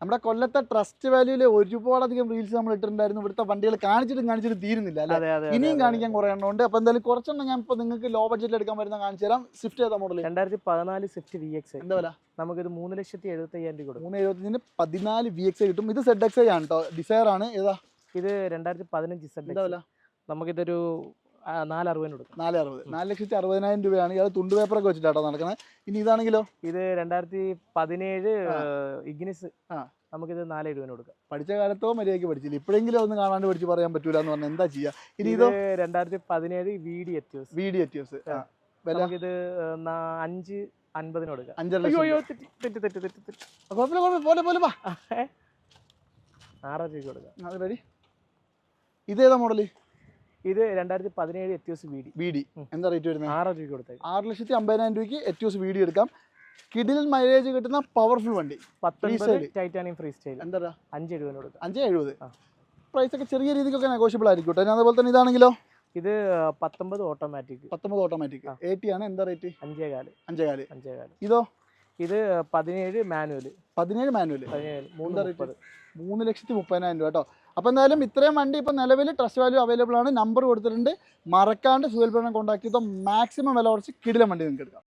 നമ്മുടെ കൊല്ലത്തെ ട്രസ്റ്റ് വാല്യൂല് ഒരുപാടധികം റീൽസ് നമ്മൾ ഇട്ടിട്ടുണ്ടായിരുന്നു. ഇവിടുത്തെ വണ്ടികൾ കാണിച്ചിട്ട് തീരുന്നില്ല അല്ലേ? ഇനിയും കാണിക്കാൻ കുറെ എണ്ണം ഉണ്ട്. അപ്പൊ എന്തായാലും കുറച്ചെണ്ണം ഞാൻ ഇപ്പൊ നിങ്ങൾക്ക് ലോ ബഡ്ജറ്റിൽ എടുക്കാൻ വരുന്ന കാണിച്ചു തരാം. സ്വിഫ്റ്റ് ഏതാ മോഡൽ? 2014 Swift VX. എന്താ വില? നമുക്കിത് 3,75,000 രൂപ കൊടുക്കും. 3,75,000 14 VX കിട്ടും. ഇത് ZXi ആണ് കേട്ടോ, ഡിസയർ ആണ്. ഏതാ ഇത് 2015 ZX. എന്താ വില? നമുക്കിതൊരു 460 കൊടുക്കും. 460. 4,60,000 രൂപയാണ്. ഇയാൾ തുണ്ട് പേപ്പറൊക്കെ വെച്ചിട്ടാട്ടോ നടക്കുന്നത്. ഇനി ഇതാണെങ്കിലോ? ഇത് 2017 ഇഗ്നിസ്. നമുക്കിത് 470 കൊടുക്കാം. പഠിച്ച കാലത്തോ മര്യാദയ്ക്ക് പഠിച്ചില്ല, ഇപ്പോഴെങ്കിലും ഒന്ന് കാണാണ്ട് പഠിച്ച് പറയാൻ പറ്റൂല എന്ന് പറഞ്ഞാൽ എന്താ ചെയ്യുക? ഇനി ഇതോ? 2017 VD Etios. നമുക്കിത് 550 കൊടുക്കാം. 5.5 ലക്ഷം. പോലെ 6 രൂപ കൊടുക്കാം. അത് റെഡി. ഇതേതാ മോഡല്? ഇത് 2017 Etios VD. എന്താ റേറ്റ് വരുന്നത്? 6 രൂപ കൊടുത്താൽ 6,50,000 രൂപയ്ക്ക് Etios VD എടുക്കാം. കിഡിൽ മൈലേജ് കിട്ടുന്ന പവർഫുൾ വണ്ടി. 19 ടൈറ്റാനിയം ഫ്രീ സ്റ്റൈൽ. എന്താ 570 കൊടുക്കാം. 570. പ്രൈസ് ഒക്കെ ചെറിയ രീതിക്കൊക്കെ നെഗോഷ്യബിൾ ആയിരിക്കും കേട്ടോ. അതുപോലെ തന്നെ ഇതാണെങ്കിലോ? ഇത് 19 ഓട്ടോമാറ്റിക്. 19 ഓട്ടോമാറ്റിക്. 80 ആണ്. എന്താ റേറ്റ്? 5.4. ഇതോ? ഇത് 17 മാനുവൽ. 17 മാനുവൽ. 330. 3,30,000 രൂപ കേട്ടോ. അപ്പോൾ എന്തായാലും ഇത്രയും വണ്ടി ഇപ്പോൾ നിലവിൽ ട്രസ്റ്റ് വാല്യൂ അവൈലബിൾ ആണ്. നമ്പർ കൊടുത്തിട്ടുണ്ട്. മറക്കാണ്ട് സുഹേൽ ബ്രദറിനെ കോൺടാക്ട് ചെയ്തോ. മാക്സിമം വില കുറച്ച് കിടിലം വണ്ടി നിങ്ങൾക്ക് എടുക്കാം.